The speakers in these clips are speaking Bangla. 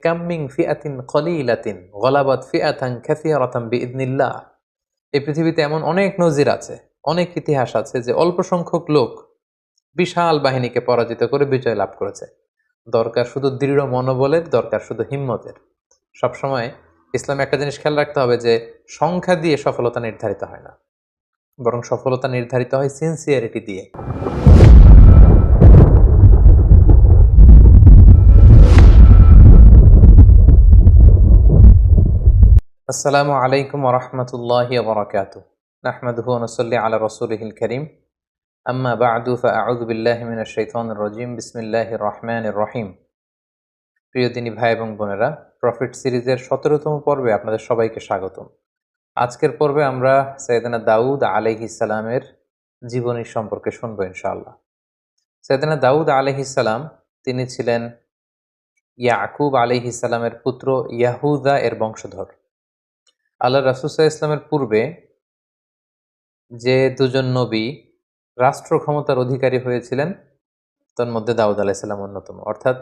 কাম মিন ফিআতিন কলিলাতিন গলাবাত ফিআতান কাসীরাতান বিইذনিল্লাহ। এই পৃথিবীতে এমন অনেক নজির আছে, অনেক ইতিহাস আছে যে অল্প সংখ্যক লোক বিশাল বাহিনীকে পরাজিত করে বিজয় লাভ করেছে। দরকার শুধু দৃঢ় মনোবলের, দরকার শুধু হিম্মতের। সবসময় ইসলামে একটা জিনিস খেয়াল রাখতে হবে যে সংখ্যা দিয়ে সফলতা নির্ধারিত হয় না, বরং সফলতা নির্ধারিত হয় সিনসিয়ারিটি দিয়ে। আসসালামু আলাইকুম ওয়া রাহমাতুল্লাহি ওয়া বারাকাতুহু। নাহমাদুহু ওয়া নুসাল্লি আলা রাসূলিহিল কারীম। আম্মা বা'দু ফাআউযু বিল্লাহি মিনাশ শাইতানির রাজীম। বিসমিল্লাহির রহমানির রহিম। প্রিয় দিনী ভাই এবং বোনেরা, প্রফিট সিরিজের ১৭তম পর্বে আপনাদের সবাইকে স্বাগতম। আজকের পর্বে আমরা সাইয়েদনা দাউদ আলাইহিস সালামের জীবনী সম্পর্কে শুনবো ইনশাআল্লাহ। সাইয়েদনা দাউদ আলাইহিস সালাম তিনি ছিলেন ইয়াকুব আলাইহিস সালামের পুত্র ইয়াহুদা এর বংশধর। আল্লাহ রাসূল সাল্লাল্লাহু আলাইহি ওয়াসাল্লামের পূর্বে যে দুজন নবী রাষ্ট্র ক্ষমতার অধিকারী হয়েছিলেন তার মধ্যে দাউদ আলাইহিস সালাম অন্যতম। অর্থাৎ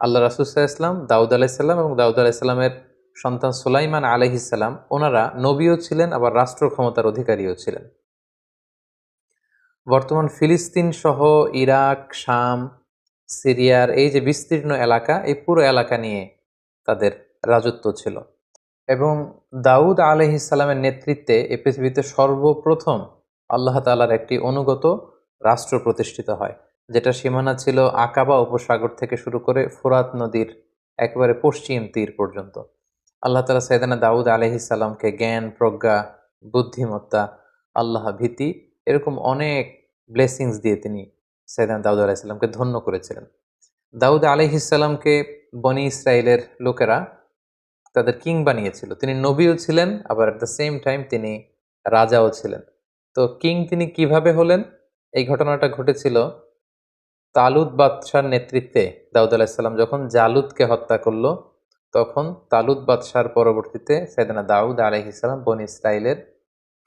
আল্লাহ রাসূল সাল্লাল্লাহু আলাইহি ওয়াসাল্লাম, দাউদ আলাইহিস সালাম এবং দাউদ আলাইহিস সালামের সন্তান সুলাইমান আলাইহিস সালাম, ওনারা নবীও ছিলেন আবার রাষ্ট্র ক্ষমতার অধিকারীও ছিলেন। বর্তমান ফিলিস্তিন সহ ইরাক, শাম, সিরিয়ার এই যে বিস্তীর্ণ এলাকা, এই পুরো এলাকা নিয়ে তাদের রাজত্ব ছিল। এবং দাউদ আলাইহিস সালামের নেতৃত্বে এই পৃথিবীতে সর্বপ্রথম আল্লাহ তাআলার একটি অনুগত রাষ্ট্র প্রতিষ্ঠিত হয়, যেটা সীমানা ছিল আকাবা উপসাগর থেকে শুরু করে ফোরাত নদীর একেবারে পশ্চিম তীর পর্যন্ত। আল্লাহ তাআলা সাইয়েদনা দাউদ আলাইহিস সালামকে জ্ঞান, প্রজ্ঞা, বুদ্ধিমত্তা, আল্লাহ ভীতি এরকম অনেক ব্লেসিংস দিয়ে তিনি সাইয়েদনা দাউদ আলাইহিস সালামকে ধন্য করেছিলেন। দাউদ আলাইহিস সালামকে বনি ইসরাইলের লোকেরা তাদের কিং বানিয়েছিল। তিনি নবীও ছিলেন, আবার এট দ্য সেম টাইম তিনি রাজাও ছিলেন। তো কিং তিনি কিভাবে হলেন? এই ঘটনাটা ঘটেছিল তালুত বাদশার নেতৃত্বে। দাউদ আলাইহিস সালাম যখন জালুতকে হত্যা করলো, তখন তালুত বাদশার পরবর্তীতে সাইয়েদনা দাউদ আলাইহিস সালাম বনি ইসরাইলের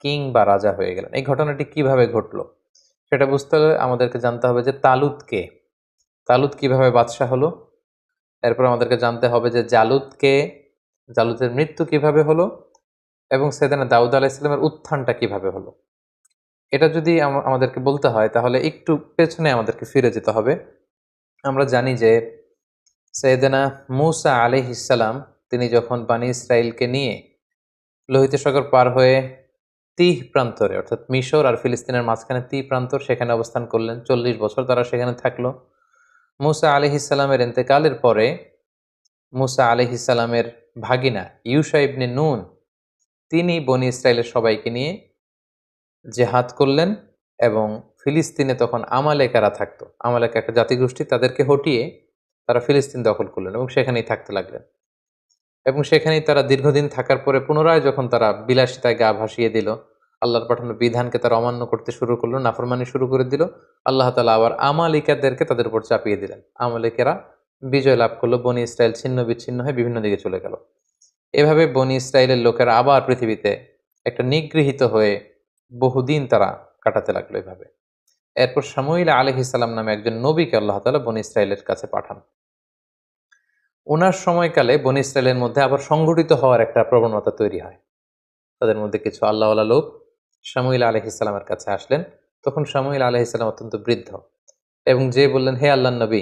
কিং বা রাজা হয়ে গেলেন। এই ঘটনাটি কিভাবে ঘটলো সেটা বুঝতে হলে আমাদেরকে জানতে হবে যে তালুত কিভাবে বাদশাহ হলো। এরপর আমাদেরকে জানতে হবে যে জালুতের মৃত্যু কিভাবে হলো এবং সাইয়েদনা দাউদ আলাইহিস সালামের উত্থানটা কিভাবে হলো। এটা যদি আমাদেরকে বলতে হয় তাহলে একটু পেছনে আমাদেরকে ফিরে যেতে হবে। আমরা জানি যে সাইয়েদনা মূসা আলাইহিস সালাম তিনি যখন বনি ইসরাইলকে নিয়ে লোহিত সাগর পার হয়ে তিহ প্রান্তরে, অর্থাৎ মিশর আর ফিলিস্তিনের মাঝখানে তিহ প্রান্তর, সেখানে অবস্থান করলেন। ৪০ বছর তারা সেখানে থাকলো। মূসা আলাইহিস সালামের ইন্তেকালের পরে মূসা আলাইহিস সালামের ভাগিনা ইউশা ইবনে নুন তিনি বনি ইসরাইলের সবাইকে নিয়ে জেহাদ করলেন এবং ফিলিস্তিনে তখন আমালেকারা থাকতো। আমালেকা একটা জাতিগোষ্ঠী, তাদেরকে হটিয়ে তারা ফিলিস্তিন দখল করলেন এবং সেখানেই থাকতে লাগলেন। এবং সেখানেই তারা দীর্ঘদিন থাকার পরে পুনরায় যখন তারা বিলাসিতায় গা ভাসিয়ে দিল, আল্লাহর পাঠানো বিধানকে তারা অমান্য করতে শুরু করলো, নাফরমানি শুরু করে দিল, আল্লাহ তাআলা আবার আমালিকাদেরকে তাদের উপর চাপিয়ে দিলেন। আমালিকেরা বিজয় লাভ করলো, বনি ইসরাইল ছিন্ন বিচ্ছিন্ন হয়ে বিভিন্ন দিকে চলে গেল। এভাবে বনি ইসরাইলের লোকেরা আবার পৃথিবীতে একটা নিগৃহীত হয়ে বহুদিন তারা কাটাতে লাগলো এভাবে। এরপর শামুইল আলাইহিস সালাম নামে একজন নবীকে আল্লাহ তাআলা বনি ইসরাইলের কাছে পাঠান। ওনার সময়কালে বনি ইসরাইলের মধ্যে আবার সংগঠিত হওয়ার একটা প্রবণতা তৈরি হয়। তাদের মধ্যে কিছু আল্লাহওয়ালা লোক শামুইল আলাইহিস সালামের কাছে আসলেন। তখন শামুইল আলাইহিস সালাম অত্যন্ত বৃদ্ধ এবং যে বললেন, হে আল্লাহর নবী,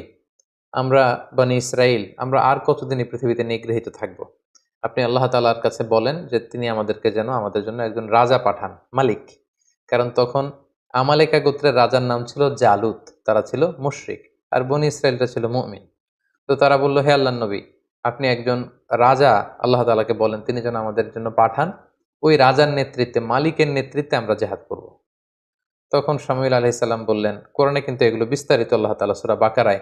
আমরা বনি ইসরাইল আমরা আর কতদিন এই পৃথিবীতে নিগৃহীত থাকব? আপনি আল্লাহ তাআলার কাছে বলেন যে তিনি আমাদেরকে যেন আমাদের জন্য একজন রাজা পাঠান, মালিক। কারণ তখন আমালেকা গোত্রের রাজার নাম ছিল জালুত, তারা ছিল মুশরিক, আর বনি ইসরাইলটা ছিল মুমিন। তো তারা বলল, হে আল্লাহর নবী, আপনি একজন রাজা আল্লাহ তাআলাকে বলেন তিনি যেন আমাদের জন্য পাঠান, ওই রাজার নেতৃত্বে, মালিকের নেতৃত্বে আমরা জেহাদ করব। তখন শামুইল আলাইহিস সালাম বললেন, কোরআনে কিন্তু এগুলো বিস্তারিত আল্লাহ তাআলা সূরা বাকারায়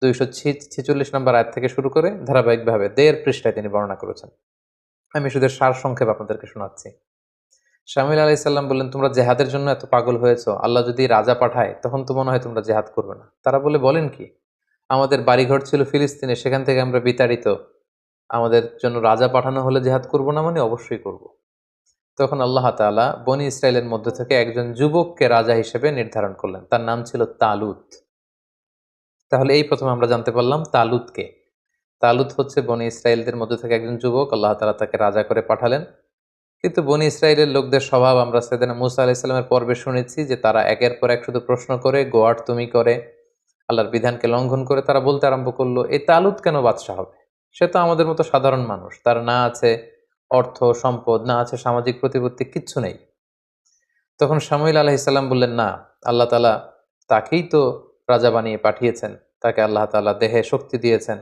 246 নম্বর আয়াত থেকে শুরু করে ধারাবাহিকভাবে 1.5 পৃষ্ঠায় তিনি বর্ণনা করেছেন। আমি শুধু সার সংক্ষেপ আপনাদেরকে শোনাচ্ছি। শামুইল আলাইহিস সালাম বললেন, তোমরা জেহাদের জন্য এত পাগল হয়েছো, আল্লাহ যদি রাজা পাঠায় তখন তো মনে হয় তোমরা জেহাদ করবে না। তারা বলেন কি, আমাদের বাড়িঘর ছিল ফিলিস্তিনে, সেখান থেকে আমরা বিতাড়িত, আমাদের জন্য রাজা পাঠানো হলে জেহাদ করব না? মানে অবশ্যই করব। তখন আল্লাহ তাআলা বনি ইসরাইলের মধ্য থেকে একজন যুবককে রাজা হিসেবে নির্ধারণ করলেন, তার নাম ছিল তালুত। তাহলে এই প্রথম আমরা জানতে পারলাম তালুতকে। তালুত হচ্ছে বনি ইসরায়েলদের মধ্যে থেকে একজন যুবক, আল্লাহ তাআলা তাকে রাজা করে পাঠালেন। কিন্তু বনি ইসরায়েলের লোকদের স্বভাব আমরা সাইয়েদনা মুসা আলাইহিস সালামের পর্বে শুনেছি যে তারা একের পর এক শুধু প্রশ্ন করে, গোয়ার্ড তুমি করে, আল্লাহর বিধানকে লঙ্ঘন করে তারা বলতে আরম্ভ করলো, এই তালুত কেন বাদশাহ হবে? সে তো আমাদের মতো সাধারণ মানুষ, তার না আছে অর্থ সম্পদ, না আছে সামাজিক প্রতিপত্তি, কিচ্ছু নেই। তখন শামুয়েল আলাইহিস সালাম বললেন, না, আল্লাহ তাআলা তাকেই তো রাজা বানিয়ে পাঠিয়েছেন, তাকে আল্লাহ তাআলা দেহে শক্তি দিয়েছেন,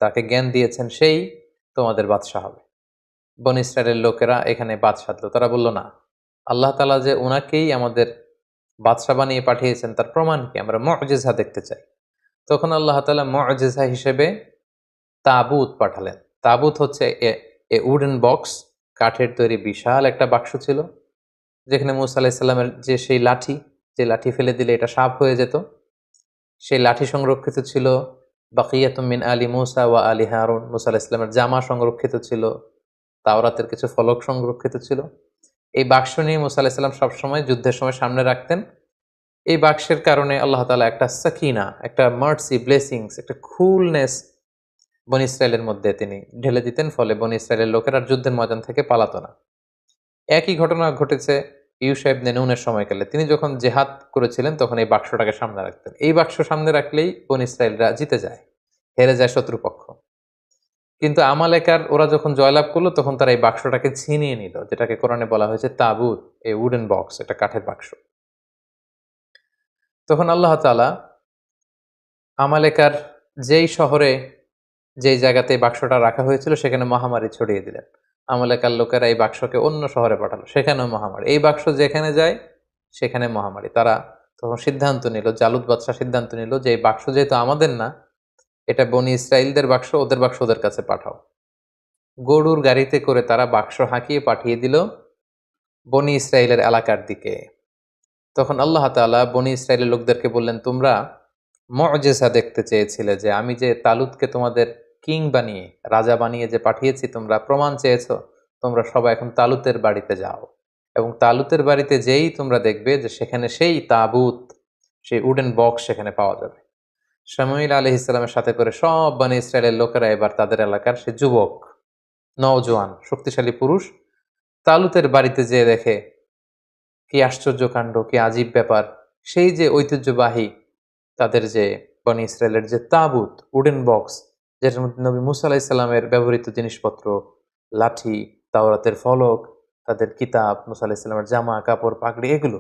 তাকে জ্ঞান দিয়েছেন, সেই তোমাদের বাদশাহ হবে। বনী ইসরায়েলের লোকেরা এখানে বাদ সাধলো, তারা বলল, না, আল্লাহ তাআলা যে উনাকেই আমাদের বাদশাহ বানিয়ে পাঠিয়েছেন তার প্রমাণ কি? আমরা মুআজিজা দেখতে চাই। তখন আল্লাহ তাআলা মুআজিজা হিসেবে তাবুত পাঠালেন। তাবুত হচ্ছে এ উডেন বক্স, কাঠের তৈরি বিশাল একটা বাক্স ছিল, যেখানে মুসা আলাইহিস সালামের যে সেই লাঠি, যে লাঠি ফেলে দিলে এটা সাপ হয়ে যেত, সেই লাঠি সংরক্ষিত ছিল। বাকিয়াতুম মিন আলি মুসা ওয়া আলি হারুন, মুসা আলাইহিস সালামের জামা সংরক্ষিত ছিল, তাওরাতের কিছু ফলক সংরক্ষিত ছিল। এই বাক্স নিয়ে মুসা আলাইহিস সালাম সবসময় যুদ্ধের সময় সামনে রাখতেন। এই বাক্সের কারণে আল্লাহ তাআলা একটা সাকিনা, একটা মার্সি, ব্লেসিংস, একটা কুলনেস বনী ইসরায়েলের মধ্যে তিনি ঢেলে দিতেন, ফলে বনী ইসরায়েলের লোকেরা আর যুদ্ধের ময়দান থেকে পালাতো না। একই ঘটনা ঘটেছে ইউশা ইবনে নুনের সময়কালে। তিনি যখন জেহাদ করেছিলেন তখন এই বাক্সটাকে সামনে রাখতেন। এই বাক্স সামনে রাখলেই বনী ইসরায়েলরা জিতে যায়, হেরে যায় শত্রুপক্ষ। কিন্তু আমালেকার ওরা যখন জয়লাভ করলো তখন তারা এই বাক্সটাকে ছিনিয়ে নিল, যেটাকে কোরআনে বলা হয়েছে তাবুত, এ উডেন বক্স, এটা কাঠের বাক্স। তখন আল্লাহ তাআলা আমালেকার যেই শহরে, যেই জায়গাতে এই বাক্সটা রাখা হয়েছিল সেখানে মহামারী ছড়িয়ে দিলেন। আমালেকার লোকেরা এই বাক্সকে অন্য শহরে পাঠালো, সেখানেও মহামারী। এই বাক্স যেখানে যায় সেখানে মহামারী। তারা তখন সিদ্ধান্ত নিল, জালুত বাদশাহ সিদ্ধান্ত নিল যে এই বাক্স যেহেতু আমাদের না, এটা বনী ইসরায়েলদের বাক্স, ওদের বাক্স ওদের কাছে পাঠাও। গরুর গাড়িতে করে তারা বাক্স হাঁকিয়ে পাঠিয়ে দিল বনী ইসরায়েলের এলাকার দিকে। তখন আল্লাহ তাআলা বনী ইসরায়েলের লোকদেরকে বললেন, তোমরা মুআজিজা দেখতে চেয়েছিলে, যে আমি যে তালুতকে তোমাদের কিং বানিয়ে, রাজা বানিয়ে যে পাঠিয়েছি, তোমরা প্রমাণ চেয়েছো। তোমরা সবাই এখন তালুতের বাড়িতে যাও, এবং তালুতের বাড়িতে যেই তোমরা দেখবে যে সেখানে সেই তাবুত, সেই উডেন বক্স সেখানে পাওয়া যাবে। শামুয়েল আলাইহিস সালামের সাথে করে সব বনী ইসরায়েলের লোকেরা এবার তাদের এলাকার সে যুবক, নওজোয়ান, শক্তিশালী পুরুষ তালুতের বাড়িতে যেয়ে দেখে কি আশ্চর্য কাণ্ড, কি আজীব ব্যাপার। সেই যে ঐতিহ্যবাহী তাদের যে বনী ইসরায়েলের যে তাবুত, উডেন বক্স, যেটার মধ্যে নবী মুসা আলাইহিস সালামের ব্যবহৃত জিনিসপত্র, লাঠি, তাওরাতের ফলক, তাদের কিতাব, মুসা আলাইহিস সালামের জামা কাপড় পাগড়ি, এগুলো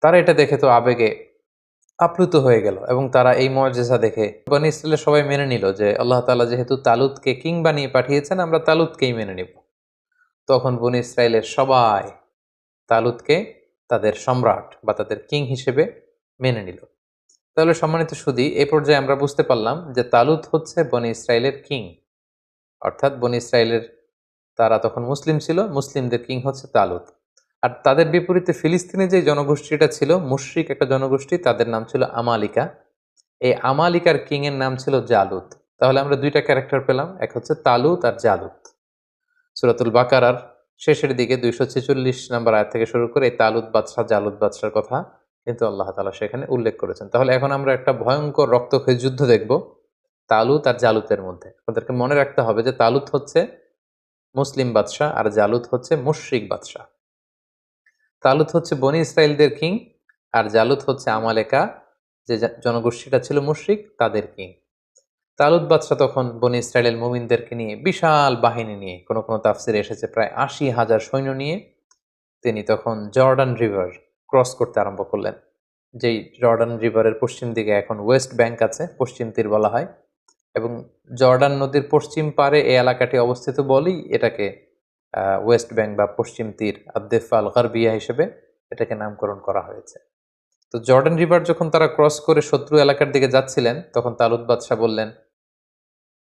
তারা এটা দেখে তো আবেগে আপ্লুত হয়ে গেল, এবং তারা এই মুআজিজা দেখে বনী ইসরায়েলের সবাই মেনে নিল যে আল্লাহ তাআলা যেহেতু তালুতকে কিং বানিয়ে পাঠিয়েছেন, আমরা তালুতকেই মেনে নিব। তখন বনী ইসরায়েলের সবাই তালুতকে তাদের সম্রাট বা তাদের কিং হিসেবে মেনে নিল। তাহলে সম্মানিত সুধী, এই পর্যায়ে আমরা বুঝতে পারলাম যে তালুত হচ্ছে বনী ইসরায়েলের কিং, অর্থাৎ বনী ইসরায়েলের তারা তখন মুসলিম ছিল, মুসলিমদের কিং হচ্ছে তালুত। আর তাদের বিপরীতে ফিলিস্তিনে যে জনগোষ্ঠীটা ছিল, মুশরিক একটা জনগোষ্ঠী, তাদের নাম ছিল আমালিকা। এই আমালিকার কিং এর নাম ছিল জালুত। তাহলে আমরা দুইটা ক্যারেক্টার পেলাম, এক হচ্ছে তালুত আর জালুত। সূরাতুল বাকারার শেষের দিকে 246 নম্বর আয়াত থেকে শুরু করে এই তালুত বাদশাহ, জালুত বাদশার কথা কিন্তু আল্লাহ তাআলা সেখানে উল্লেখ করেছেন। তাহলে এখন আমরা একটা ভয়ঙ্কর রক্তক্ষয়ী যুদ্ধ দেখব তালুত আর জালুতের মধ্যে। আমাদেরকে মনে রাখতে হবে যে তালুত হচ্ছে মুসলিম বাদশাহ আর জালুত হচ্ছে মুশরিক বাদশাহ। তালুত হচ্ছে বনী ইসরায়েলদের কিং, আর জালুত হচ্ছে আমালেকা, যে জনগোষ্ঠীটা ছিল মুশরিক, তাদের কিং। তালুত বাদশাহ তখন বনী ইসরায়েলের মুমিনদেরকে নিয়ে বিশাল বাহিনী নিয়ে, কোনো কোনো তাফসিরে এসেছে প্রায় 80,000 সৈন্য নিয়ে, তিনি তখন জর্ডান রিভার ক্রস করতে আরম্ভ করলেন। যেই জর্ডান রিভারের পশ্চিম দিকে এখন ওয়েস্ট ব্যাংক আছে, পশ্চিম তীর বলা হয়, এবং জর্ডান নদীর পশ্চিম পারে এই এলাকাটি অবস্থিত বলেই এটাকে ওয়েস্ট ব্যাংক বা পশ্চিম তীর, আদ-দিফা আল-গারবিয়া হিসেবে এটাকে নামকরণ করা হয়েছে। তো জর্ডান রিভার যখন তারা ক্রস করে শত্রু এলাকার দিকে যাচ্ছিলেন, তখন তালুত বাদশাহ বললেন,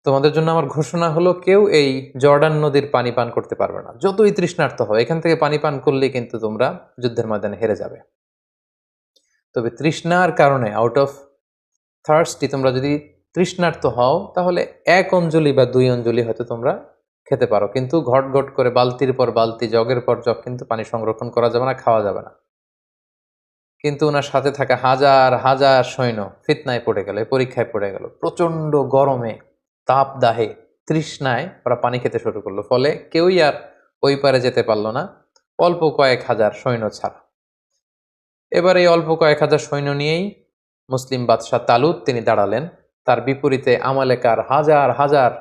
তোমাদের জন্য আমার ঘোষণা হলো, কেউ এই জর্ডান নদীর পানি পান করতে পারবে না, যতই তৃষ্ণার্ত হয়। এখান থেকে পানি পান করলে কিন্তু তোমরা যুদ্ধের ময়দানে হেরে যাবে। তবে তৃষ্ণার কারণে, আউট অফ থার্স্টি, তোমরা যদি তৃষ্ণার্ত হও তাহলে 1 অঞ্জলি বা 2 অঞ্জলি হয়তো তোমরা খেতে পারো, কিন্তু ঘট ঘট করে বালতির পর বালতি, জগের পর জগ কিন্তু পানি সংরক্ষণ করা যাবে না, খাওয়া যাবে না। কিন্তু ওনার সাথে থাকা হাজার হাজার সৈন্য ফিতনায় পড়ে গেল, পরীক্ষায় পড়ে গেল। প্রচন্ড গরমে তাপ দাহে তৃষ্ণায় ওরা পানি খেতে শুরু করলো, ফলে কেউই আর ওই পারে যেতে পারলো না, অল্প কয়েক হাজার সৈন্য ছাড়া। এবার এই অল্প কয়েক হাজার সৈন্য নিয়েই মুসলিম বাদশাহ তালুত তিনি দাঁড়ালেন। তার বিপরীতে আমালেকার হাজার হাজার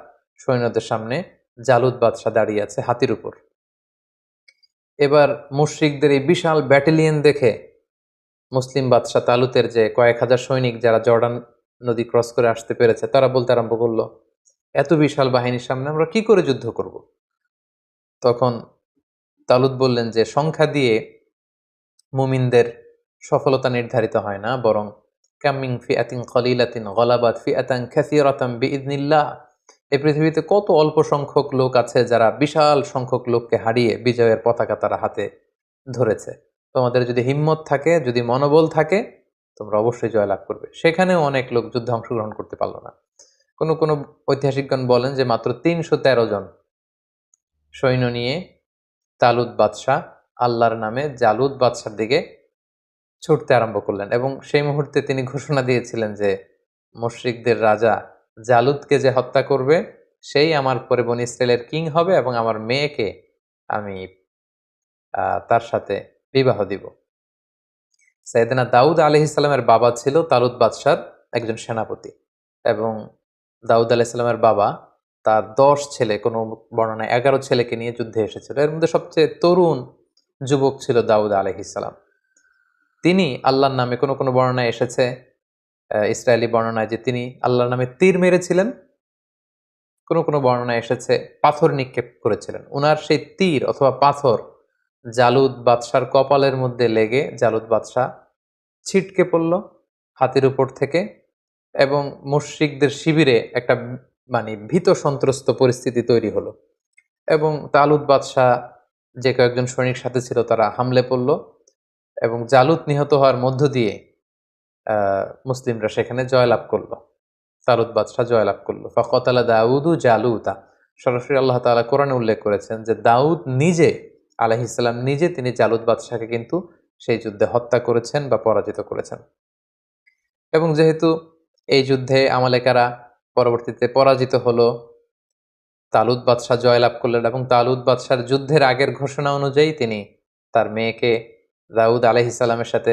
সৈন্যদের সামনে জালুত বাদশাহ দাঁড়িয়ে আছে হাতির উপর। এবার মুশরিকদের এই বিশাল ব্যাটালিয়ন দেখে মুসলিম বাদশাহ তালুতের যে কয়েক হাজার সৈনিক যারা জর্ডান নদী ক্রস করে আসতে পেরেছে, তারা বলতে আরম্ভ করলো, এত বিশাল বাহিনীর সামনে আমরা কি করে যুদ্ধ করব? তখন তালুত বললেন যে সংখ্যা দিয়ে মুমিনদের সফলতা নির্ধারিত হয় না, বরং কামিং ফিআতিন কলিলাতিন গলাবাত ফিআতান কাসীরাতান বিইذনিল্লাহ। এই পৃথিবীতে কত অল্প সংখ্যক লোক আছে যারা বিশাল সংখ্যক লোককে হারিয়ে বিজয়ের পতাকা তারা হাতে ধরেছে। তোমাদের যদি হিম্মত থাকে, যদি মনোবল থাকে, তোমরা অবশ্যই জয়লাভ করবে। সেখানেও অনেক লোক যুদ্ধে অংশগ্রহণ করতে পারলো না। কোনো কোনো ঐতিহাসিকগণ বলেন যে মাত্র ৩১৩ জন সৈন্য নিয়ে তালুত বাদশাহ আল্লাহর নামে জালুত বাদশার দিকে ছুটতে আরম্ভ করলেন, এবং সেই মুহূর্তে তিনি ঘোষণা দিয়েছিলেন যে মুশরিকদের রাজা জালুতকে যে হত্যা করবে সেই আমার পরে বনী ইসরায়েলের কিং হবে, এবং আমার মেয়েকে আমি তার সাথে বিবাহ দিব। সাইয়েদনা দাউদ আলাইহিস সালামের বাবা ছিল তালুত বাদশার একজন সেনাপতি, এবং দাউদ আলাইহিস সালামের বাবা তার 10 ছেলে, কোনো বর্ণনায় 11 ছেলেকে নিয়ে যুদ্ধে এসেছিল। এর মধ্যে সবচেয়ে তরুণ যুবক ছিল দাউদ আলাইহিস সালাম। তিনি আল্লাহর নামে, কোনো কোনো বর্ণনায় এসেছে ইসরায়েলি বর্ণনায় যে তিনি আল্লাহর নামে তীর মেরেছিলেন, কোনো কোনো বর্ণনায় এসেছে পাথর নিক্ষেপ করেছিলেন। উনার সেই তীর অথবা পাথর জালুত বাদশার কপালের মধ্যে লেগে জালুত বাদশাহ ছিটকে পড়ল হাতির উপর থেকে, এবং মুশরিকদের শিবিরে একটা ভীত সন্ত্রস্ত পরিস্থিতি তৈরি হলো, এবং তালুত বাদশাহ যে কয়েকজন সৈনিক সাথে ছিল তারা হামলে পড়ল, এবং জালুত নিহত হওয়ার মধ্য দিয়ে মুসলিমরা সেখানে জয়লাভ করলো। তালুত বাদশাহ জয়লাভ করলো। ফাকাতালা দাউদু জালুতা। সরাসরি আল্লাহ তাআলা কোরআনে উল্লেখ করেছেন যে দাউদ নিজে আলাইহিস সালাম নিজে তিনি জালুত বাদশাহকে কিন্তু সেই যুদ্ধে হত্যা করেছেন বা পরাজিত করেছেন। এবং যেহেতু এই যুদ্ধে আমালেকারা পরবর্তীতে পরাজিত হলো, তালুত বাদশাহ জয়লাভ করলেন, এবং তালুত বাদশার যুদ্ধের আগের ঘোষণা অনুযায়ী তিনি তার মেয়েকে দাউদ আলাইহিস সালামের সাথে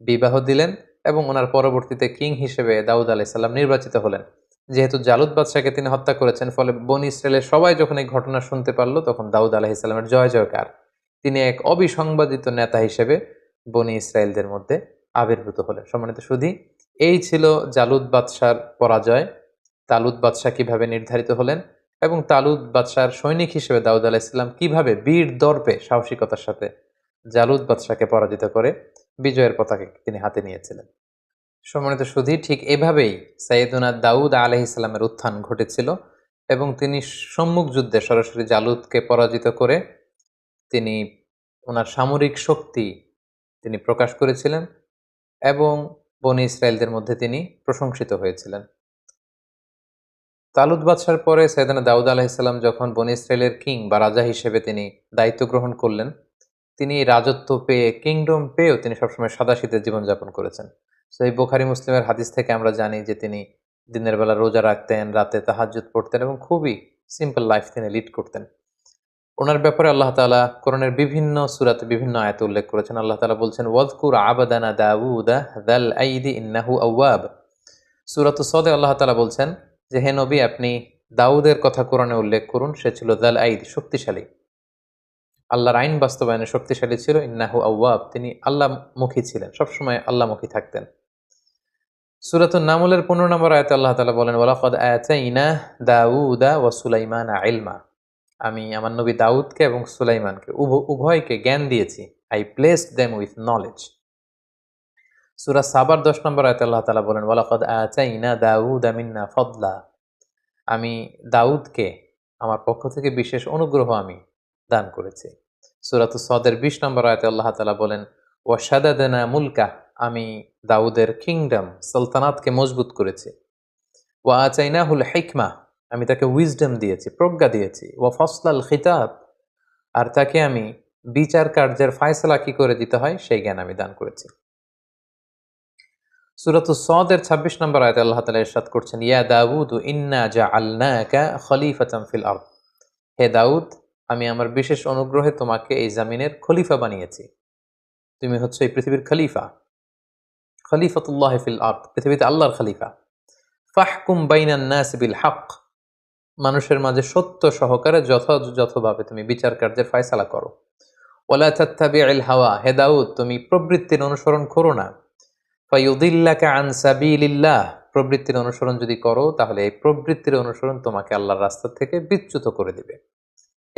বিবাহ দিলেন, এবং ওনার পরবর্তীতে কিং হিসেবে দাউদ আলাইহিস সালাম নির্বাচিত হলেন। যেহেতু জালুত বাদশাকে তিনি হত্যা করেছেন, ফলে বনী ইসরায়েলের সবাই যখন এই ঘটনা শুনতে পারলো, তখন দাউদ আলাইহিস সালামের জয় জয়কার। তিনি এক অবিসংবাদিত নেতা হিসেবে বনী ইসরায়েলদের মধ্যে আবির্ভূত হলেন। সম্মানিত সুধী, এই ছিল জালুত বাদশার পরাজয়, তালুত বাদশাহ কিভাবে নির্ধারিত হলেন, এবং তালুত বাদশার সৈনিক হিসেবে দাউদ আলাইহিস সালাম কিভাবে বীর দর্পে সাহসিকতার সাথে জালুত বাদশাকে পরাজিত করে বিজয়ের পতাকা তিনি হাতে নিয়েছিলেন। সম্মানিত সুধী, ঠিক এভাবেই সাইয়েদুনা দাউদ আলাইহিস সালামের উত্থান ঘটেছিল, এবং তিনি সম্মুখ যুদ্ধে সরাসরি জালুতকে পরাজিত করে তিনি ওনার সামরিক শক্তি তিনি প্রকাশ করেছিলেন, এবং বনী ইসরায়েলদের মধ্যে তিনি প্রশংসিত হয়েছিলেন। তালুত বাদশার পরে সাইয়েদনা দাউদ আলাইহিস সালাম যখন বনী ইসরায়েলের কিং বা রাজা হিসেবে তিনি দায়িত্ব গ্রহণ করলেন, তিনি রাজত্ব পেয়ে, কিংডম পেয়েও তিনি সবসময় সাদাসিধে জীবনযাপন করেছেন। সহিহ বুখারী মুসলিমের হাদিস থেকে আমরা জানি যে তিনি দিনের বেলা রোজা রাখতেন, রাতে তাহাজ্জুদ পড়তেন, এবং খুবই সিম্পল লাইফ তিনি লিড করতেন। ওনার ব্যাপারে আল্লাহ তাআলা কোরআনের বিভিন্ন সূরাতে বিভিন্ন আয়াতে উল্লেখ করেছেন। আল্লাহ তাআলা বলছেন, ওয়াযকুর আবদানা দাউদা যাল আইদি ইন্নাহু আওয়াব। সূরাতুস সাদে আল্লাহ তাআলা বলছেন যে হে নবী, আপনি দাউদের কথা কোরআনে উল্লেখ করুন, সে ছিল যাল আইদ, শক্তিশালী, আল্লাহর আইন বাস্তবায়নে শক্তিশালী ছিল। ইন্নাহু আওয়াব, তিনি আল্লাহমুখী ছিলেন, সবসময় আল্লাহমুখী থাকতেন। সূরাতুন নামলের 15 নম্বর আয়াতে আল্লাহ তাআলা বলেন, ওয়ালাকাদ আতাইনা দাউদা ওয়া সুলাইমানা ইলমা। আমি আমার নবী দাউদকে এবং সুলাইমানকে উভয়কে জ্ঞান দিয়েছি। I placed them with knowledge. সূরা সাবার 10 নম্বর আয়াতে আল্লাহ তাআলা বলেন, ওয়ালাকাদ আতাইনা দাউদা মিন্না ফাদলা। আমি দাউদকে আমার পক্ষ থেকে বিশেষ অনুগ্রহ আমি দান করেছি। সূরাতুস সাদের 20 নম্বর আয়াতে আল্লাহ তাআলা বলেন, ওয়া শাদাদনা মুলকা। আমি দাউদের কিংডম, সালতানাতকে মজবুত করেছি। ওয়া আতাইনাহুল হিকমা। আমি তাকে উইজডম দিয়েছি, প্রজ্ঞা দিয়েছি। ওয়া ফাসলাল খিতাব। আর তাকে আমি বিচার কার্যের ফায়সালা কি করে দিতে হয় সেই জ্ঞান আমি দান করেছি। সূরাতুস সদের ২৬ নম্বর আয়াতে আল্লাহ তাআলা ইরশাদ করছেন, ইয়া দাউদ ইন্না জাআলনাকা খলিফাতাম ফিল আরদ। হে দাউদ, আমি আমার বিশেষ অনুগ্রহে তোমাকে এই জামিনের খলিফা বানিয়েছি। তুমি হচ্ছে এই পৃথিবীর খলিফা। খলিফাতুল্লাহ ফিল আরদ, পৃথিবীতে আল্লাহর খলিফা। ফাহকুম বাইনান নাস বিল হক, মানুষের মাঝে সত্য সহকারে যথাযথভাবে তুমি বিচার কার্যের ফয়সালা করো। ওয়ালা তাত্তাবিউল হাওয়া, হে দাউদ তুমি প্রবৃত্তির অনুসরণ করো না। ফায়ুদিল্লাকা আন সাবিলিল্লাহ, প্রবৃত্তির অনুসরণ যদি করো তাহলে এই প্রবৃত্তির অনুসরণ তোমাকে আল্লাহর রাস্তা থেকে বিচ্যুত করে দিবে।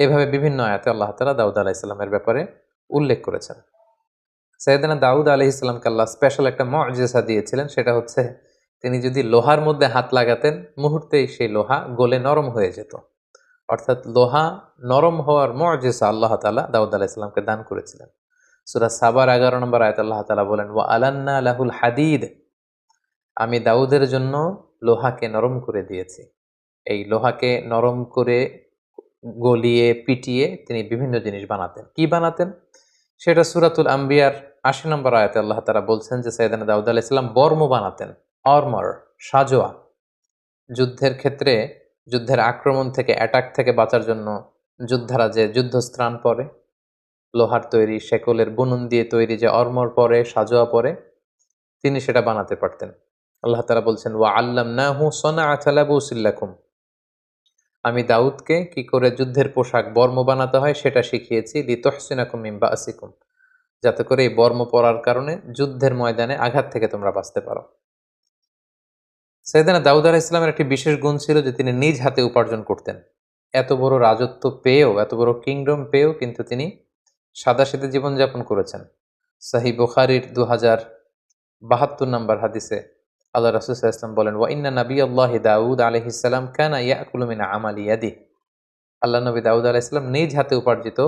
এভাবে বিভিন্ন আয়াতে আল্লাহ তাআলা দাউদ আলাইহিস সালামের ব্যাপারে উল্লেখ করেছেন। সাইয়েদনা দাউদ আলাইহিস সালামকে আল্লাহ স্পেশাল একটা মুআজিজা দিয়েছিলেন, সেটা হচ্ছে তিনি যদি লোহার মধ্যে হাত লাগাতেন মুহূর্তেই সেই লোহা গলে নরম হয়ে যেত। অর্থাৎ লোহা নরম হওয়ার মুআজিজা আল্লাহ তাআলা দাউদ আলাইহিস সালামকে দান করেছিলেন। সূরা সাবার 11 নম্বর আয়াতে আল্লাহ তাআলা বলেন, ওয়া আলান্না লাহুল হাদিদ, আমি দাউদের জন্য লোহাকে নরম করে দিয়েছি। এই লোহাকে নরম করে গলিয়ে পিটিয়ে তিনি বিভিন্ন জিনিস বানাতেন। কি বানাতেন? সেটা সূরাতুল আম্বিয়ার ৮০ নম্বর আয়াতে আল্লাহ তাআলা বলছেন যে সাইয়েদনা দাউদ আলাইহিস সালাম বর্ম বানাতেন, আর্মর, সাজোয়া। যুদ্ধের ক্ষেত্রে যুদ্ধের আক্রমণ থেকে, অ্যাটাক থেকে বাঁচার জন্য যোদ্ধারা যে যুদ্ধস্ত্রাণ পরে, লোহার তৈরি শেকলের বুনন দিয়ে তৈরি যে আর্মর পরে, সাজোয়া পরে, তিনি সেটা বানাতে পারতেন। আল্লাহ তাআলা বলছেন, ওয়া আল্লামনাহু সনাআতা লাবুসিল লাকুম, আমি দাউদকে কি করে যুদ্ধের পোশাক বর্ম বানাতে হয় সেটা শিখিয়েছি, লিতুহসিনাকুম মিন বাসিকুম, যাতে করে এই বর্ম পরার কারণে যুদ্ধের ময়দানে আঘাত থেকে তোমরা বাঁচতে পারো। সাইয়েদনা দাউদ আলাইহিস সালামের একটি বিশেষ গুণ ছিল যে তিনি নিজ হাতে উপার্জন করতেন। এত বড় রাজত্ব পেয়েও, এত বড় কিংডম পেয়েও কিন্তু তিনি সাদাসিধে জীবনযাপন করেছেন। সহিহ বুখারীর 2072 নম্বর হাদিসে আল্লাহ রাসূল সাল্লাল্লাহু আলাইহি ওয়াসাল্লাম বলেন, ওয়া ইন্না নাবিয়াল্লাহি দাউদ আলাইহিস সালাম কানা ইয়াকুলু মিন আমালি ইয়াদিহি, আল্লাহ নবী দাউদ আলাইহিস সালাম নিজ হাতে উপার্জিত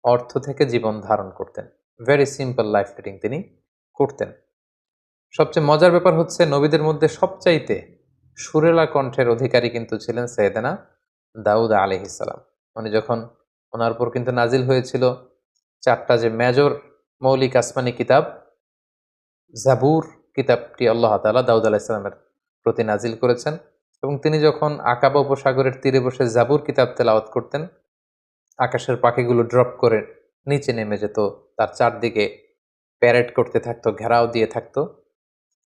অর্থ থেকে জীবন ধারণ করতেন। ভেরি সিম্পল লাইফ লিডিং তিনি করতেন। সবচেয়ে মজার ব্যাপার হচ্ছে নবীদের মধ্যে সবচাইতে সুরেলা কণ্ঠের অধিকারী কিন্তু ছিলেন সাইয়েদনা দাউদ আলাইহিস সালাম। উনি যখন, ওনার উপর কিন্তু নাজিল হয়েছিল 4টা যে মেজর মৌলিক আসমানি কিতাব, জাবুর কিতাবটি আল্লাহ তাআলা দাউদ আলাইহিস সালামের প্রতি নাজিল করেছেন, এবং তিনি যখন আকাবা উপসাগরের তীরে বসে জাবুর কিতাব তেলাওয়াত করতেন, আকাশের পাখিগুলো ড্রপ করে নিচে নেমে যেত, তার চারদিকে প্যারেড করতে থাকতো, ঘেরাও দিয়ে থাকতো।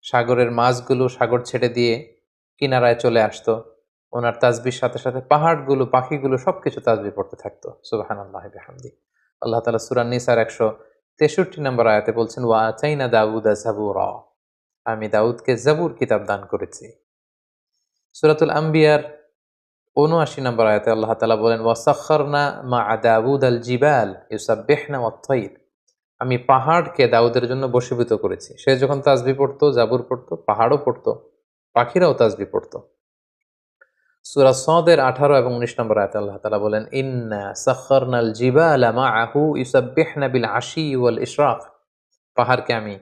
সাগরের মাছগুলো সাগর ছেড়ে দিয়ে কিনারায় চলে আসতো। ওনার তাসবির সাথে সাথে পাহাড়গুলো, পাখিগুলো সবকিছু তাসবিহ পড়তে থাকতো। সুবহানাল্লাহি বিহামদি। আল্লাহ তাআলা সূরা নিসার 163 নম্বর আয়াতে বলছেন, ওয়া আতাইনা দাউদা জাবুরা, আমি দাউদকে জাবুর কিতাব দান করেছি। সূরাতুল আম্বিয়ার ৭৯ নম্বর আয়াতে আল্লাহ তাআলা বলেন, ওয়া সাখখারনা মা'a দাউদ আল জিবাল ইউসাব্বিহনা ওয়াত তায়র, আমি পাহাড়কে দাউদের জন্য বশীভূত করেছি। সে যখন তাসবিহ পড়তো, জাবুর পড়তো, পাহাড়ও পড়তো, পাখিরাও তাসবিহ পড়তো। সূরা সদের 18 এবং 19 নম্বর আয়াতে আল্লাহ তাআলা বলেন, ইন্না সাখখারনাল জিবালা মা'আহু ইউসাব্বিহনা বিল আশি ওয়াল ইশরাক, পাহাড়কে আমি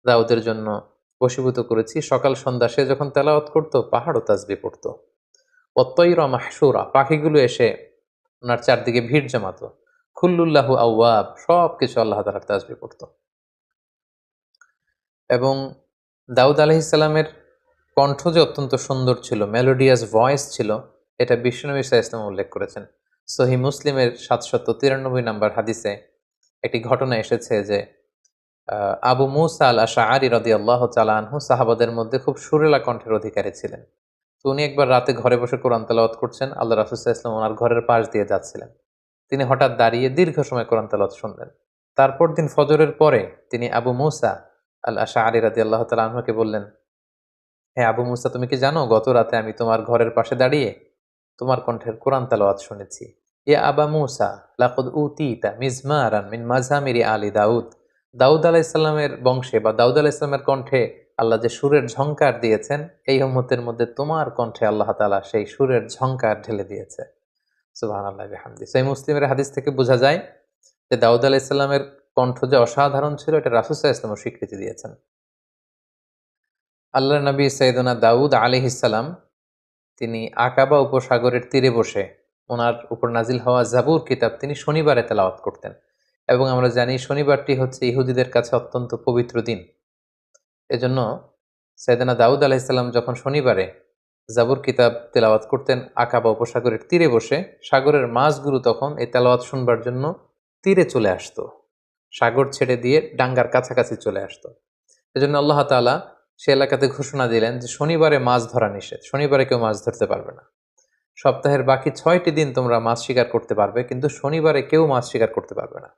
দাউদের জন্য বশীভূত করেছি। সকাল সন্ধ্যা সে যখন তেলাওয়াত করতো, পাহাড়ও তাসবিহ পড়তো। ওয়াত তায়রা মাহশুরা, পাখিগুলো এসে ওনার চারদিকে ভিড় জমাতো। কুল্লুল্লাহু আওয়াব, সবকিছু আল্লাহ তাআলার তাসবিহ পড়তো। এবং দাউদ আলাইহিস সালামের কণ্ঠ যে অত্যন্ত সুন্দর ছিল, মেলোডিয়াস ভয়েস ছিল, এটা বিশ্বনবী সাল্লাল্লাহু আলাইহি ওয়াসাল্লাম উল্লেখ করেছেন। সহিহ মুসলিমের 793 নম্বর হাদিসে একটি ঘটনা এসেছে যে আবু মুসা আল আশআরী রাদিয়াল্লাহু তাআলা আনহু সাহাবাদের মধ্যে খুব সুরেলা কণ্ঠের অধিকারী ছিলেন। তো উনি একবার রাতে ঘরে বসে কোরআন তেলাওয়াত করছেন, আল্লাহ রাসূল সাল্লাল্লাহু আলাইহি ওয়াসাল্লাম ওনার ঘরের পাশ দিয়ে যাচ্ছিলেন। তিনি হঠাৎ দাঁড়িয়ে দীর্ঘ সময় কোরআন তেলাওয়াত শুনলেন। তারপর দিন ফজরের পরে তিনি আবু মুসা আল আশআরী রাদিয়াল্লাহু তাআলা আনহুকে বললেন, হ্যাঁ আবু মুসা, তুমি কি জানো গত রাতে আমি তোমার ঘরের পাশে দাঁড়িয়ে তোমার কণ্ঠের কোরআন তেলাওয়াত শুনেছি। ইয়া আবা মুসা লাকাদ উতিতা মিজমারান মিন মাজামিরি আলি দাউদ, দাউদ আলাইহিস সালামের বংশে বা দাউদ আলাইহিস সালামের কণ্ঠে আল্লাহ যে সুরের ঝংকার দিয়েছেন, এই উম্মতের মধ্যে তোমার কণ্ঠে আল্লাহ তাআলা সেই সুরের ঝংকার ঢেলে দিয়েছে। সুবহানাল্লাহি বিহামদি। সহিহ মুসলিমের হাদিস থেকে বোঝা যায় যে দাউদ আলাইহিস সালামের কণ্ঠ যে অসাধারণ ছিল, এটা রাসূল সাল্লাল্লাহু আলাইহি ওয়াসাল্লাম স্বীকৃতি দিয়েছেন। আল্লাহর নবী সাইয়েদনা দাউদ আলাইহিস সালাম তিনি আকাবা উপসাগরের তীরে বসে ওনার উপর নাজিল হওয়া জাবুর কিতাব তিনি শনিবারে তেলাওয়াত করতেন। এবং আমরা জানি শনিবারটি হচ্ছে ইহুদিদের কাছে অত্যন্ত পবিত্র দিন। এজন্য সাইয়েদনা দাউদ আলাইহিসসালাম যখন শনিবারে জাবুর কিতাব তেলাওয়াত করতেন আকাবা উপসাগরের তীরে বসে, সাগরের মাছগুলো তখন এই তেলাওয়াত শুনবার জন্য তীরে চলে আসতো, সাগর ছেড়ে দিয়ে ডাঙ্গার কাছাকাছি চলে আসতো। এজন্য আল্লাহ তাআলা সে এলাকাতে ঘোষণা দিলেন যে শনিবারে মাছ ধরা নিষেধ, শনিবারে কেউ মাছ ধরতে পারবে না। সপ্তাহের বাকি 6টি দিন তোমরা মাছ শিকার করতে পারবে, কিন্তু শনিবারে কেউ মাছ শিকার করতে পারবে না।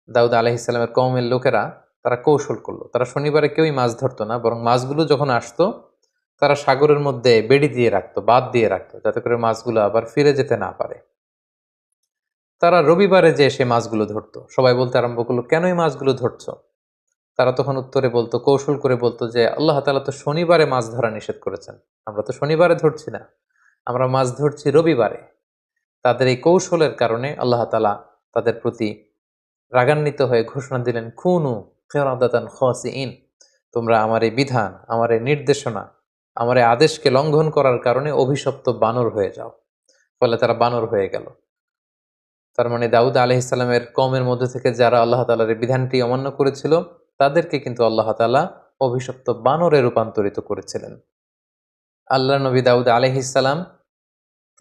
দাউদ আলাইহিসসালামের কওমের লোকেরা তারা কৌশল করলো, তারা শনিবারে কেউই মাছ ধরতো না, বরং মাছগুলো যখন আসতো তারা সাগরের মধ্যে বেড়ি দিয়ে রাখতো, বাঁধ দিয়ে রাখতো, যাতে করে মাছগুলো আবার ফিরে যেতে না পারে। তারা রবিবারে যে সে মাছগুলো ধরতো। সবাই বলতে আরম্ভ করলো, কেন এই মাছগুলো ধরছো? তারা তখন উত্তরে বলতো, কৌশল করে বলতো যে আল্লাহ তাআলা তো শনিবারে মাছ ধরা নিষেধ করেছেন, আমরা তো শনিবারে ধরছি না, আমরা মাছ ধরছি রবিবারে। তাদের এই কৌশলের কারণে আল্লাহ তাআলা তাদের প্রতি রাগান্বিত হয়ে ঘোষণা দিলেন, খুনু কিরাদাতান খাসিইন, তোমরা আমার এই বিধান, আমার এই নির্দেশনা, আমার এই আদেশকে লঙ্ঘন করার কারণে অভিশপ্ত বানর হয়ে যাও। ফলে তারা বানর হয়ে গেল। তার মানে দাউদ আলাইহিসসালামের কওমের মধ্যে থেকে যারা আল্লাহ তাআলার এই বিধানটি অমান্য করেছিল তাদেরকে কিন্তু আল্লাহ তাআলা অভিশপ্ত বানরে রূপান্তরিত করেছিলেন। আল্লাহর নবী দাউদ আলাইহিসসালাম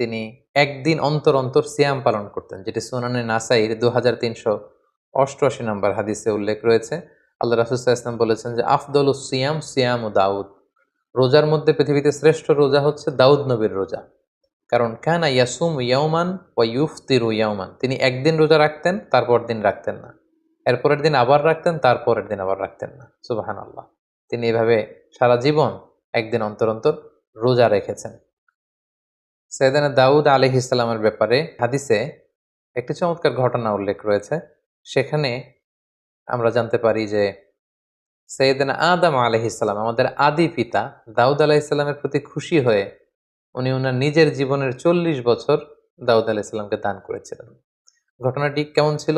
তিনি একদিন অন্তর অন্তর সিয়াম পালন করতেন, যেটি সুনানে নাসাইর 2388 নম্বর হাদিসে উল্লেখ রয়েছে। আল্লাহ রাসূল সাল্লাল্লাহু আলাইহি ওয়াসাল্লাম বলেছেন যে আফদলুস সিয়াম সিয়ামু দাউদ, রোজার মধ্যে পৃথিবীতে শ্রেষ্ঠ রোজা হচ্ছে দাউদ নবীর রোজা। কারণ কানা ইয়াসুম ইয়াওমান ওয়া ইউফতিরু ইয়াওমান, তিনি একদিন রোজা রাখতেন, তারপর দিন রাখতেন না, এরপরের দিন আবার রাখতেন, তারপরের দিন আবার রাখতেন না। সুবহানাল্লাহ, তিনি এভাবে সারা জীবন একদিন অন্তর অন্তর রোজা রেখেছেন। সাইয়েদনা দাউদ আলাইহিসসালামের ব্যাপারে হাদিসে একটি চমৎকার ঘটনা উল্লেখ রয়েছে। সেখানে আমরা জানতে পারি যে সাইয়েদনা আদম আলাইহিসসালাম, আমাদের আদি পিতা, দাউদ আলাইহিসসালামের প্রতি খুশি হয়ে উনি ওনার নিজের জীবনের 40 বছর দাউদ আলাইহিসসালামকে দান করেছিলেন। ঘটনাটি কেমন ছিল?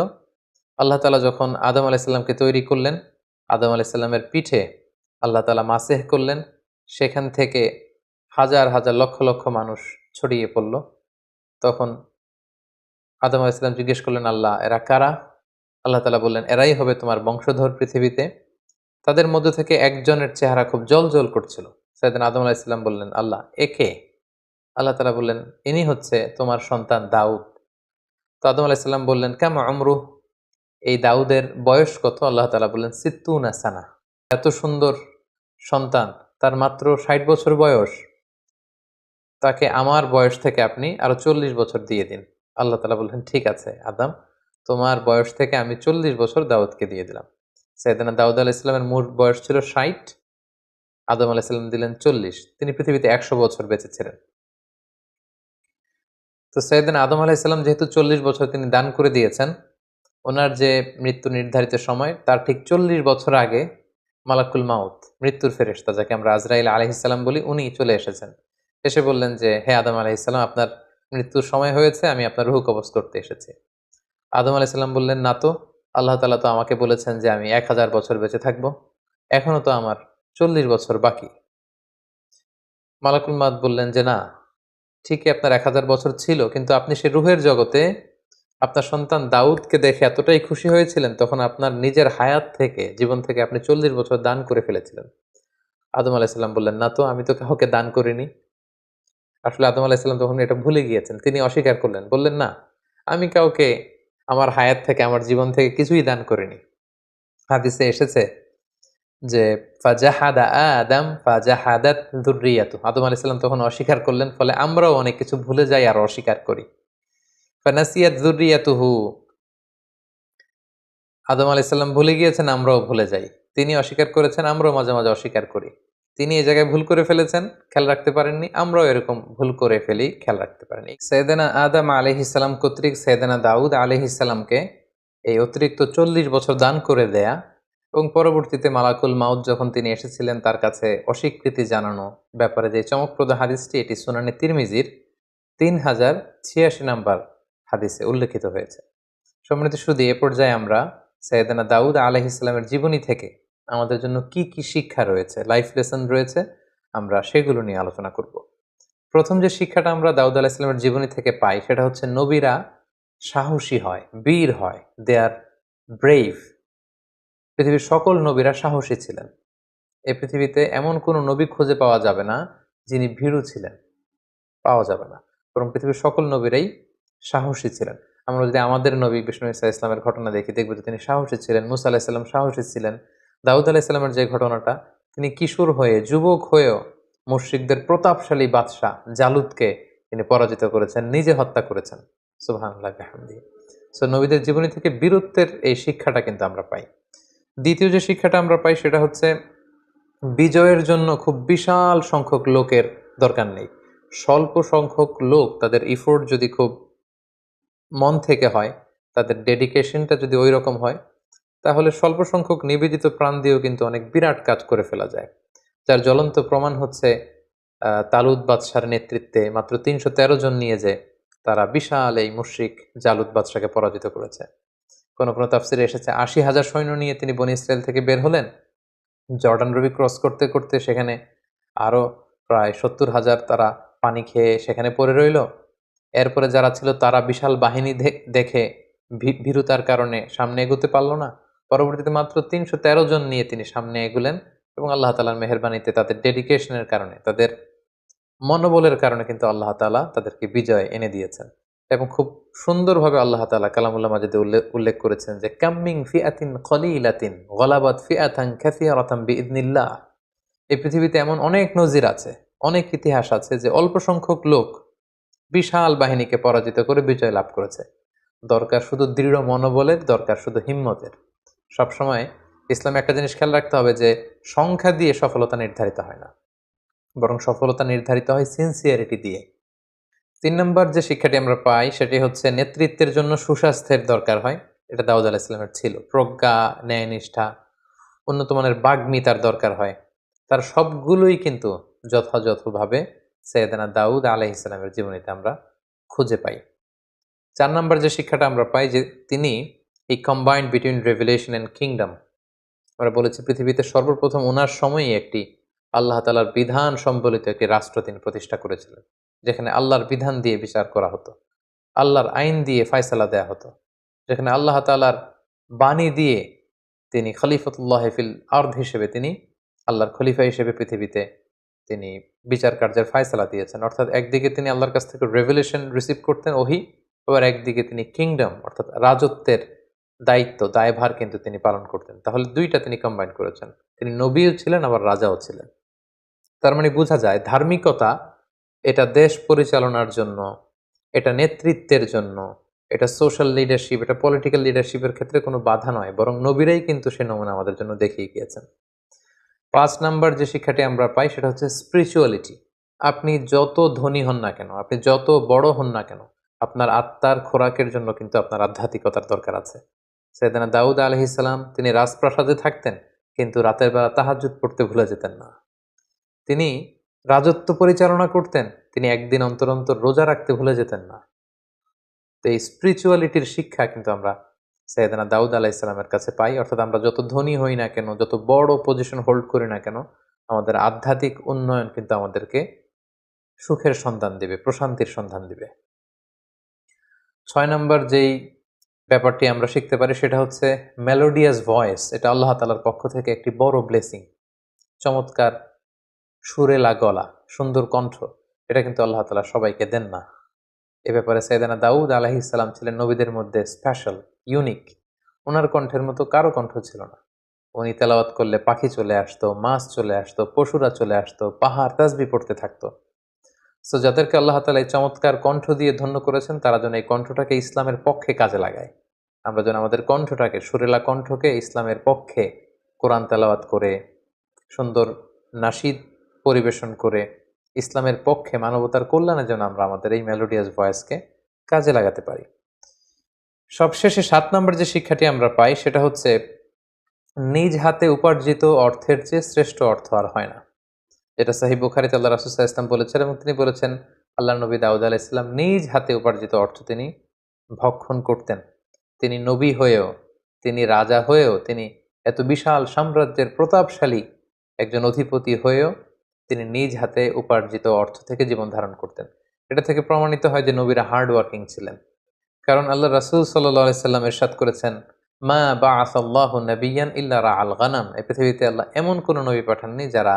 আল্লাহ তাআলা যখন আদম আলাইহিসসালামকে তৈরি করলেন, আদম আলাইহিসসালামের পিঠে আল্লাহ তাআলা মাসেহ করলেন, সেখান থেকে হাজার হাজার লক্ষ লক্ষ মানুষ ছড়িয়ে পড়ল। তখন আদম আলাইহিসসালাম জিজ্ঞেস করলেন, আল্লাহ এরা কারা? আল্লাহ তাআলা বললেন, এরাই হবে তোমার বংশধর পৃথিবীতে। তাদের মধ্য থেকে একজনের চেহারা খুব জ্বলজ্বল করছিল। সাইয়েদনা আদম আলাইহিসসালাম বললেন, আল্লাহ একে? আল্লাহ তাআলা বললেন, ইনি হচ্ছে তোমার সন্তান দাউদ। তো আদম আলাইহিসসালাম বললেন, কামা উমরুহ, এই দাউদের বয়স কত? আল্লাহ তাআলা বললেন, সিত্তুনা সানা, এত সুন্দর সন্তান, তার মাত্র 60 বছর বয়স, তাকে আমার বয়স থেকে আপনি আরো 40 বছর দিয়ে দিন। আল্লাহ তাআলা বললেন, ঠিক আছে আদম, তোমার বয়স থেকে আমি 40 বছর দাউদকে দিয়ে দিলাম। সাইয়েদনা দাউদ আলাইহিসসালামের মোট বয়স ছিল 60, আদম আলাইহিসসালাম দিলেন 40, তিনি পৃথিবীতে 100 বছর বেঁচে ছিলেন। তো সাইয়েদনা আদম আলাইহিসসালাম যেহেতু 40 বছর তিনি দান করে দিয়েছেন, ওনার যে মৃত্যু নির্ধারিত সময় তার ঠিক 40 বছর আগে মালাকুল মাউত, মৃত্যুর ফেরেশতা, যাকে আমরা আজরাইল আলাইহিসসালাম বলি, উনি চলে এসেছেন। এসে বললেন যে, হে আদম আলাইহিসসালাম, আপনার মৃত্যুর সময় হয়েছে, আমি আপনার রূহ কবজ করতে এসেছি। আদম আলাইহিসসালাম বললেন, না তো, আল্লাহ তাআলা তো আমাকে বলেছেন যে আমি 1000 বছর বেঁচে থাকবো, এখনো তো আমার 40 বছর বাকি। মালাকুল মাউত বললেন যে, না, ঠিকই আপনার 1000 বছর ছিল, কিন্তু আপনি সে রুহের জগতে আপনার সন্তান দাউদকে দেখে এতটাই খুশি হয়েছিলেন, তখন আপনার নিজের হায়াত থেকে, জীবন থেকে আপনি 40 বছর দান করে ফেলেছিলেন। আদম আলাইহিসসালাম বললেন, না তো, আমি তো কাউকে দান করিনি। আসলে আদম আলাইহিসসালাম তখন এটা ভুলে গিয়েছেন, তিনি অস্বীকার করলেন, বললেন, না, আমি কাউকে আমার হায়াত থেকে, আমার জীবন থেকে কিছুই দান করিনি। হাদিসে এসেছে যে ফাজাহাদা আদম ফাজাহাদাত যুররিয়াতু, আদম আলাইহিস সালাম তখন অস্বীকার করলেন, ফলে আমরাও অনেক কিছু ভুলে যাই আর অস্বীকার করি। ফানাসিয়াত যুররিয়াতুহু, আদম আলাইহিস সালাম ভুলে গিয়েছেন, আমরাও ভুলে যাই। তিনি অস্বীকার করেছেন, আমরাও মাঝে মাঝে অস্বীকার করি। তিনি এই জায়গায় ভুল করে ফেলেছেন, খেয়াল রাখতে পারেননি, আমরাও এরকম ভুল করে ফেলি, খেয়াল রাখতে পারিনি। সাইয়েদনা আদম আলাইহিস সালাম কর্তৃক সাইয়েদনা দাউদ আলাইহিস সালামকে এই অতিরিক্ত 40 বছর দান করে দেয়া, এবং পরবর্তীতে মালাকুল মাউত যখন তিনি এসেছিলেন তার কাছে অস্বীকৃতি জানানো ব্যাপারে যে চমকপ্রদ হাদিসটি, এটি সুনানে তিরমিজির 3086 নাম্বার হাদিসে উল্লেখিত হয়েছে। সম্মানিত সুধী, এ পর্যায়ে আমরা সাইয়েদনা দাউদ আলাইহিস সালামের জীবনী থেকে আমাদের জন্য কি কি শিক্ষা রয়েছে, লাইফ লেসন রয়েছে, আমরা সেগুলো নিয়ে আলোচনা করব। প্রথম যে শিক্ষাটা আমরা দাউদ আলাইহিস সালামের জীবনী থেকে পাই, সেটা হচ্ছে নবীরা সাহসী হয়, বীর হয়, দে আর ব্রেভ। পৃথিবীর সকল নবীরা সাহসী ছিলেন। এই পৃথিবীতে এমন কোনো নবী খুঁজে পাওয়া যাবে না যিনি ভীরু ছিলেন, পাওয়া যাবে না। বরং পৃথিবীর সকল নবীরাই সাহসী ছিলেন। আমরা যদি আমাদের নবী বিষ্ণু ঈসা ইসলামের ঘটনা দেখি, দেখব যে তিনি সাহসী ছিলেন। মুসা আলাহিসাল্লাম সাহসী ছিলেন। দাউদ আলাহিসাল্লামের যে ঘটনাটা, তিনি কিশোর হয়ে, যুবক হয়েও মুশরিকদের প্রতাপশালী বাদশাহ জালুদকে তিনি পরাজিত করেছেন, নিজে হত্যা করেছেন। সুবহানাল্লাহ বিহামদিহি। সো নবীদের জীবনী থেকে বীরত্বের এই শিক্ষাটা কিন্তু আমরা পাই। দ্বিতীয় যে শিক্ষাটা আমরা পাই সেটা হচ্ছে, বিজয়ের জন্য খুব বিশাল সংখ্যক লোকের দরকার নেই। স্বল্প সংখ্যক লোক তাদের ইফোর্ট যদি খুব মন থেকে হয়, তাদের ডেডিকেশনটা যদি ওই রকম হয়, তাহলে স্বল্প সংখ্যক নিবেদিত প্রাণ দিয়েও কিন্তু অনেক বিরাট কাজ করে ফেলা যায়। যার জ্বলন্ত প্রমাণ হচ্ছে তালুত বাদশার নেতৃত্বে মাত্র ৩১৩ জন নিয়ে যে তারা বিশাল এই মুশরিক জালুত বাদশাকে পরাজিত করেছে। কোনো কোনো তাফসিরে এসেছে ৮০,০০০ সৈন্য নিয়ে তিনি বনী ইসরায়েল থেকে বের হলেন। জর্ডান নদী ক্রস করতে করতে সেখানে আরও প্রায় ৭০,০০০ তারা পানি খেয়ে সেখানে পড়ে রইল। এরপরে যারা ছিল তারা বিশাল বাহিনী দেখে ভীরুতার কারণে সামনে এগোতে পারল না। পরবর্তীতে মাত্র ৩১৩ জন নিয়ে তিনি সামনে এগুলেন এবং আল্লাহ তাআলার মেহেরবানিতে, তাদের ডেডিকেশনের কারণে, তাদের মনোবলের কারণে কিন্তু আল্লাহ তাআলা তাদেরকে বিজয় এনে দিয়েছেন। এবং খুব সুন্দরভাবে আল্লাহ তাআলা কালামুল্লাহ মাজিদে উল্লেখ করেছেন যে, কাম্মিং ফিআতিন কলিলাতিন গলাবাত ফিআতান কাসীরাতান বিইذনিল্লাহ। এই পৃথিবীতে এমন অনেক নজির আছে, অনেক ইতিহাস আছে যে অল্প সংখ্যক লোক বিশাল বাহিনীকে পরাজিত করে বিজয় লাভ করেছে। দরকার শুধু দৃঢ় মনোবলের, দরকার শুধু হিম্মতের। সবসময় ইসলামে একটা জিনিস খেয়াল রাখতে হবে যে, সংখ্যা দিয়ে সফলতা নির্ধারিত হয় না, বরং সফলতা নির্ধারিত হয় সিনসিয়ারিটি দিয়ে। ৩ নম্বর যে শিক্ষাটি আমরা পাই সেটি হচ্ছে, নেতৃত্বের জন্য সুস্বাস্থ্যের দরকার হয়। এটা দাউদ আলাইহিস সালামের ছিল। প্রজ্ঞা, ন্যায়নিষ্ঠা, উন্নত মানের বাগ্মিতার দরকার হয়। তার সবগুলোই কিন্তু যথাযথভাবে সাইয়েদনা দাউদ আলাইহিস সালামের জীবনীতে আমরা খুঁজে পাই। ৪ নম্বর যে শিক্ষাটা আমরা পাই যে, তিনি এই combined between revelation and kingdom. আমরা বলেছি পৃথিবীতে সর্বপ্রথম ওনার সময়ই একটি আল্লাহ তাআলার বিধান সম্বলিত একটি রাষ্ট্র তিনি প্রতিষ্ঠা করেছিলেন, যেখানে আল্লাহর বিধান দিয়ে বিচার করা হতো, আল্লাহর আইন দিয়ে ফায়সালা দেয়া হতো, যেখানে আল্লাহ তাআলার বাণী দিয়ে তিনি খলিফাতুল্লাহ ফিল আরদ হিসেবে, তিনি আল্লাহর খলিফা হিসেবে পৃথিবীতে তিনি বিচার কার্যের ফায়সালা দিয়েছেন। অর্থাৎ একদিকে তিনি আল্লাহর কাছ থেকে রেভেলেশন রিসিভ করতেন, ওহী, আবার একদিকে তিনি কিংডম অর্থাৎ রাজত্বের দায়িত্ব, দায়ভার কিন্তু তিনি পালন করতেন। তাহলে দুইটা তিনি কম্বাইন করেছেন। তিনি নবীও ছিলেন, আবার রাজাও ছিলেন। তার মানে বোঝা যায় ধার্মিকতা এটা দেশ পরিচালনার জন্য, এটা নেতৃত্বের জন্য, এটা সোশ্যাল লিডারশিপ, এটা পলিটিক্যাল লিডারশিপের ক্ষেত্রে কোনো বাধা নয়, বরং নবীরাই কিন্তু সে নমুনা আমাদের জন্য দেখিয়ে গিয়েছেন। ৫ নাম্বার যে শিক্ষাটি আমরা পাই সেটা হচ্ছে স্পিরিচুয়ালিটি। আপনি যত ধনী হন না কেন, আপনি যত বড় হন না কেন, আপনার আত্মার খোরাকের জন্য কিন্তু আপনার আধ্যাত্মিকতার দরকার আছে। সাইয়েদনা দাউদ আলাইহিস সালাম তিনি রাজপ্রাসাদে থাকতেন, কিন্তু রাতের বেলা তাহাজ্জুদ পড়তে ভুলে যেতেন না। তিনি রাজত্ব পরিচালনা করতেন, তিনি একদিন অন্তর অন্তর রোজা রাখতে ভুলে যেতেন না। তো এই স্পিরিচুয়ালিটির শিক্ষা কিন্তু আমরা সাইয়েদনা দাউদ আলাইহিস সালামের কাছে পাই। অর্থাৎ আমরা যত ধনী হই না কেন, যত বড় পজিশন হোল্ড করি না কেন, আমাদের আধ্যাত্মিক উন্নয়ন কিন্তু আমাদেরকে সুখের সন্ধান দিবে, প্রশান্তির সন্ধান দিবে। ৬ নম্বর যেই ব্যাপারটি আমরা শিখতে পারি সেটা হচ্ছে মেলোডিয়াস ভয়েস। এটা আল্লাহ তাআলার পক্ষ থেকে একটি বড় ব্লেসিং। চমৎকার সুরেলা গলা, সুন্দর কণ্ঠ, এটা কিন্তু আল্লাহ তাআলা সবাইকে দেন না। এ ব্যাপারে সাইয়েদনা দাউদ আলাইহিস সালাম ছিলেন নবীদের মধ্যে স্পেশাল, ইউনিক। ওনার কণ্ঠের মতো কারো কণ্ঠ ছিল না। উনি তেলাওয়াত করলে পাখি চলে আসতো, মাছ চলে আসতো, পশুরা চলে আসতো, পাহাড় তাসবিহ পড়তে থাকতো। সো যাদেরকে আল্লাহ তাআলা এই চমৎকার কণ্ঠ দিয়ে ধন্য করেছেন, তারা যেন এই কণ্ঠটাকে ইসলামের পক্ষে কাজে লাগায়। আমরা যেন আমাদের কণ্ঠটাকে, সুরেলা কণ্ঠকে ইসলামের পক্ষে কোরআন তেলাওয়াত করে, সুন্দর নাশিদ পরিবেশন করে, ইসলামের পক্ষে, মানবতার কল্যাণে যেন আমরা আমাদের এই মেলোডিয়াস ভয়েসকে কাজে লাগাতে পারি। সবশেষে ৭ নম্বর যে শিক্ষাটি আমরা পাই সেটা হচ্ছে, নিজ হাতে উপার্জিত অর্থের চেয়ে শ্রেষ্ঠ অর্থ আর হয় না। এটা সহিহ বুখারীতে আল্লাহ রাসূল সাল্লাল্লাহু আলাইহি ওয়াসাল্লাম বলেছেন, এবং তিনি বলেছেন আল্লাহর নবী দাউদ আলাইহিস সালাম নিজ হাতে উপার্জিত অর্থ তিনি ভক্ষণ করতেন। তিনি নবী হয়েও, তিনি রাজা হয়েও, তিনি এত বিশাল সাম্রাজ্যের প্রতাপশালী একজন অধিপতি হয়েও তিনি নিজ হাতে উপার্জিত অর্থ থেকে জীবন ধারণ করতেন। এটা থেকে প্রমাণিত হয় যে নবীরা হার্ড ওয়ার্কিং ছিলেন। কারণ আল্লাহ রাসূল সাল্লাল্লাহু আলাইহি সাল্লাম ইরশাদ করেছেন, মা বাআসাল্লাহু নাবিয়্যান ইল্লা রাআল গানাম, এই পৃথিবীতে আল্লাহ এমন কোন নবী পাঠাননি যারা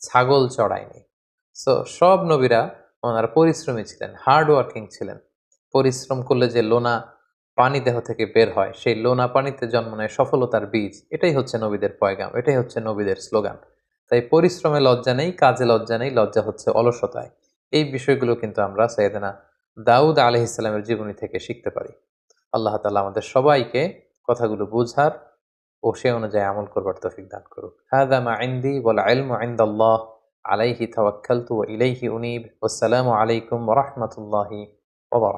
ছাগল চড়ায়নি। সো সব নবীরা ওনারা পরিশ্রমী ছিলেন, হার্ড ওয়ার্কিং ছিলেন। পরিশ্রম করলে যে লোনা পানি দেহ থেকে বের হয়, সেই লোনা পানিতে জন্ম নেয় সফলতার বীজ। এটাই হচ্ছে নবীদের পয়গাম, এটাই হচ্ছে নবীদের স্লোগান। তাই পরিশ্রমে লজ্জা নেই, কাজে লজ্জা নেই, লজ্জা হচ্ছে অলসতায়। এই বিষয়গুলো কিন্তু আমরা সাইয়েদনা দাউদ আলাইহিস সালামের জীবনী থেকে শিখতে পারি। আল্লাহ তাআলা আমাদের সবাইকে কথাগুলো বুঝার ও সে অনুযায়ী আমল করবার তৌফিক দান করুক। হাযা মা ইনদি ওয়াল ইলমু ইনদাল্লাহ আলাইহি তাওয়াক্কালতু ওয়া ইলাইহি উনীব। ওয়াসসালামু আলাইকুম ওয়া রাহমাতুল্লাহি ওয়া বারাকাতুহু।